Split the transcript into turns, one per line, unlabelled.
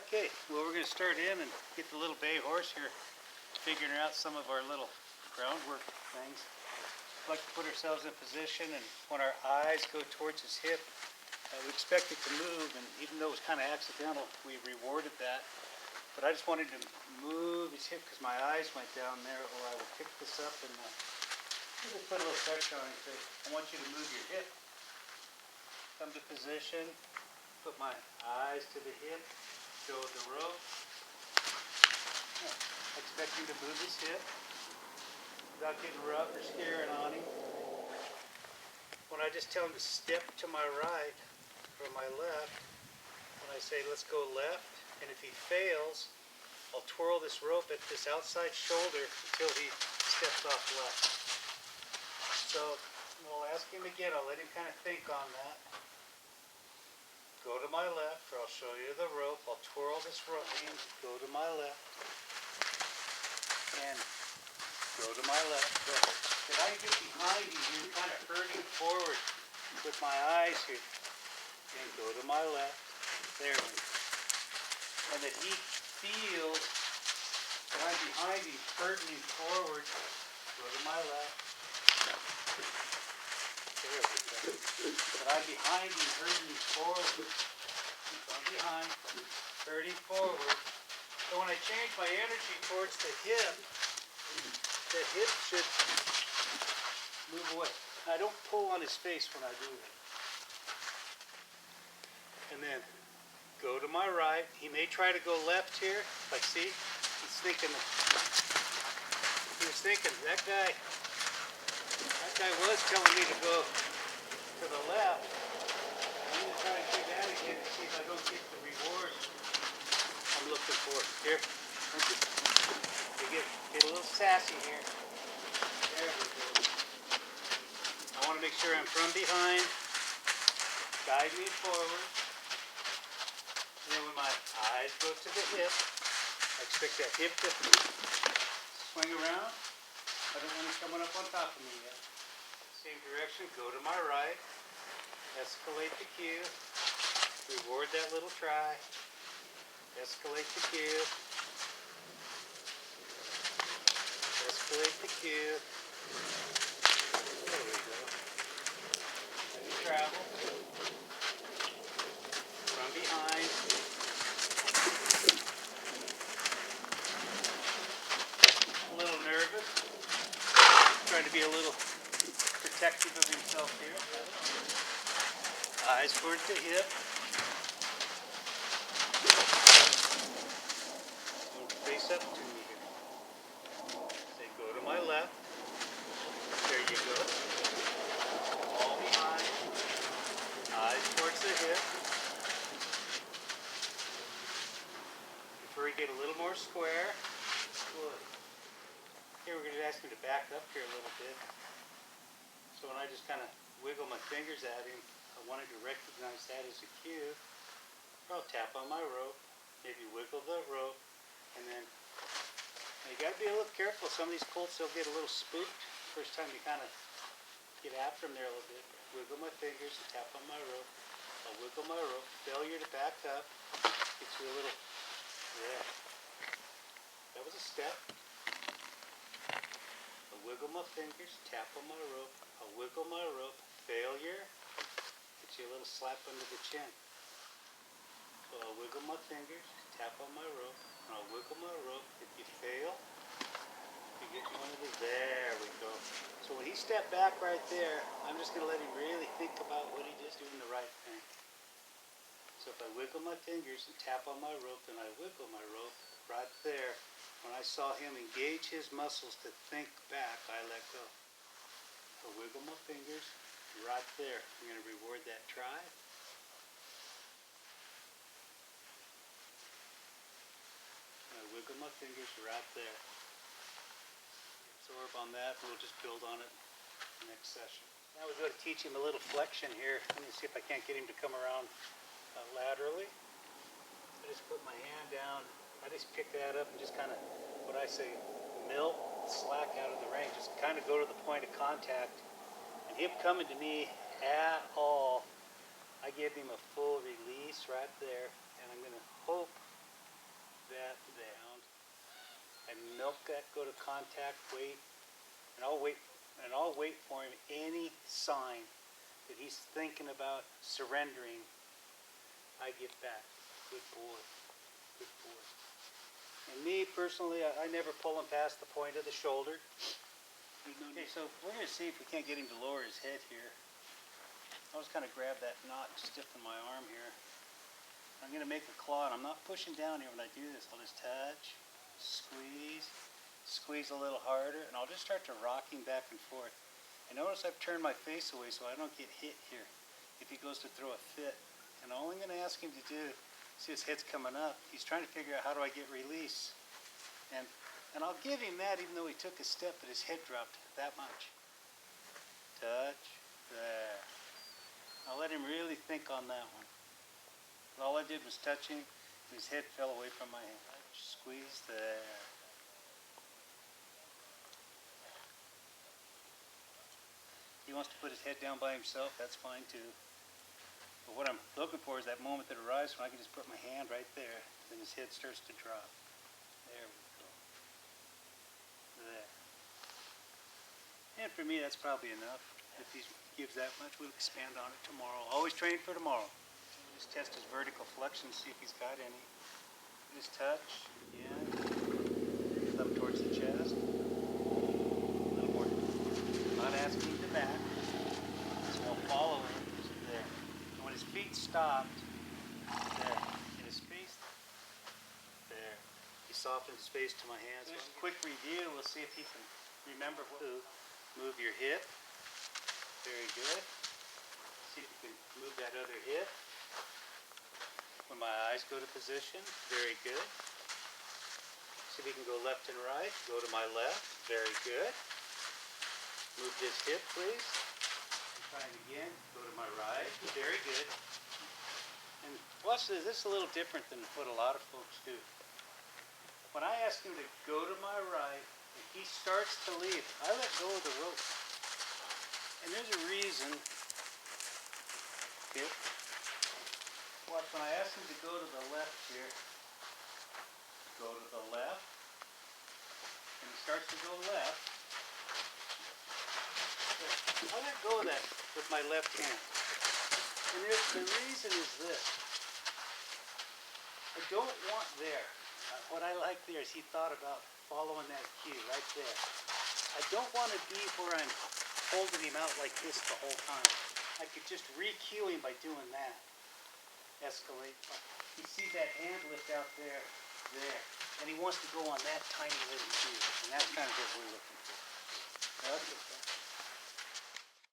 Okay, well, we're going to start in and get the little bay horse here, figuring out some of our little groundwork things. We'd like to put ourselves in position, and when our eyes go towards his hip, we expect it to move, and even though it was kind of accidental, we rewarded that. But I just wanted to move his hip because my eyes went down there, or I will pick this up and just put a little pressure on it. I want you to move your hip. Come to position, put my eyes to the hip, go the rope. Expect you to move his hip without getting rough or scaring on him. When I just tell him to step to my right or my left, when I say let's go left, and if he fails, I'll twirl this rope at this outside shoulder until he steps off left. So we'll ask him again. I'll let him kind of think on that. Go to my left, or I'll show you the rope. I'll twirl this rope and go to my left. And go to my left. So if I get behind you, you're kind of hurting forward with my eyes here. And go to my left. There we go. And that he feels that I'm behind him, hurting him forward. Go to my left. There we go. But I'm behind him, hurting him forward. I'm behind, hurting forward. So when I change my energy towards the hip should move away. I don't pull on his face when I do that. And then go to my right. He may try to go left here. Like, see? He's thinking. He was thinking, that guy was telling me to go to the left. I'm going to try and do that again and see if I don't get the reward I'm looking for. Here. You get a little sassy here. There we go. I want to make sure I'm from behind. Guide me forward. And then when my eyes go to the hip, I expect that hip to swing around. I don't want it coming up on top of me yet. Same direction, go to my right. Escalate the cue. Reward that little try. Escalate the cue. Escalate the cue. There we go. Let me travel. From behind. A little nervous. Trying to be a little protective of himself here. Eyes towards the hip. Face up to me here. Say go to my left. There you go. All behind. Eyes towards the hip. Before we get a little more square. Good. Here we're going to ask him to back up here a little bit. So when I just kind of wiggle my fingers at him, I wanted to recognize that as a cue. I'll tap on my rope, maybe wiggle the rope, and then you got to be a little careful. Some of these colts, they'll get a little spooked first time you kind of get after them there a little bit. Wiggle my fingers and tap on my rope. I'll wiggle my rope. Failure to back up. Get you a little, yeah. That was a step. I'll wiggle my fingers, tap on my rope. I'll wiggle my rope. Failure. Get you a little slap under the chin. So I'll wiggle my fingers, tap on my rope, and I'll wiggle my rope. If you fail, you get one of the, there we go. So when he stepped back right there, I'm just going to let him really think about what he just doing the right thing. So if I wiggle my fingers and tap on my rope, and I wiggle my rope right there, when I saw him engage his muscles to think back, I let go. I'll wiggle my fingers right there. I'm going to reward that try. Wiggle my fingers right there. Absorb on that. We'll just build on it next session. Now we're going to teach him a little flexion here. Let me see if I can't get him to come around laterally. I just put my hand down. I just pick that up and just kind of, what I say, melt slack out of the ring. Just kind of go to the point of contact. And him coming to me at all, I give him a full release right there. And I'm going to hope elk that go to contact, wait, and I'll wait for him any sign that he's thinking about surrendering. I get back. Good boy. Good boy. And me personally, I never pull him past the point of the shoulder. Okay, so we're going to see if we can't get him to lower his head here. I'll just kind of grab that knot and stiffen my arm here. I'm going to make a claw, and I'm not pushing down here when I do this. I'll just touch, squeeze, squeeze a little harder, and I'll just start to rock him back and forth. And notice I've turned my face away so I don't get hit here if he goes to throw a fit. And all I'm going to ask him to do, see his head's coming up, he's trying to figure out how do I get release. And I'll give him that even though he took a step, but his head dropped that much. Touch, there. I'll let him really think on that one. All I did was touch him, and his head fell away from my hand. Squeeze there. He wants to put his head down by himself, that's fine too. But what I'm looking for is that moment that arrives when I can just put my hand right there, and his head starts to drop. There we go. There. And for me, that's probably enough. If he gives that much, we'll expand on it tomorrow. Always train for tomorrow. We'll just test his vertical flexion, see if he's got any. Just touch, again. Up towards the chest. A little more. Not asking him to back. So I'll follow him. There. And when his feet stopped, there. And his face, there. He softened his face to my hands. Just a quick review. We'll see if he can remember what to move your hip. Very good. See if you can move that other hip. When my eyes go to position, very good. See if you can go left and right. Go to my left, very good. Move this hip, please. Try it again. Go to my right, very good. And watch this. This is a little different than what a lot of folks do. When I ask him to go to my right, and he starts to leave, I let go of the rope. And there's a reason. Okay. Watch, when I ask him to go to the left here, go to the left, and he starts to go left, I let go of that with my left hand. And the reason is this. I don't want there. What I like there is he thought about following that cue right there. I don't want to be where I'm holding him out like this the whole time. I could just re-cue him by doing that. Escalate. You see that hand lift out there, there. And he wants to go on that tiny little cue. And that's kind of what we're looking for. Okay.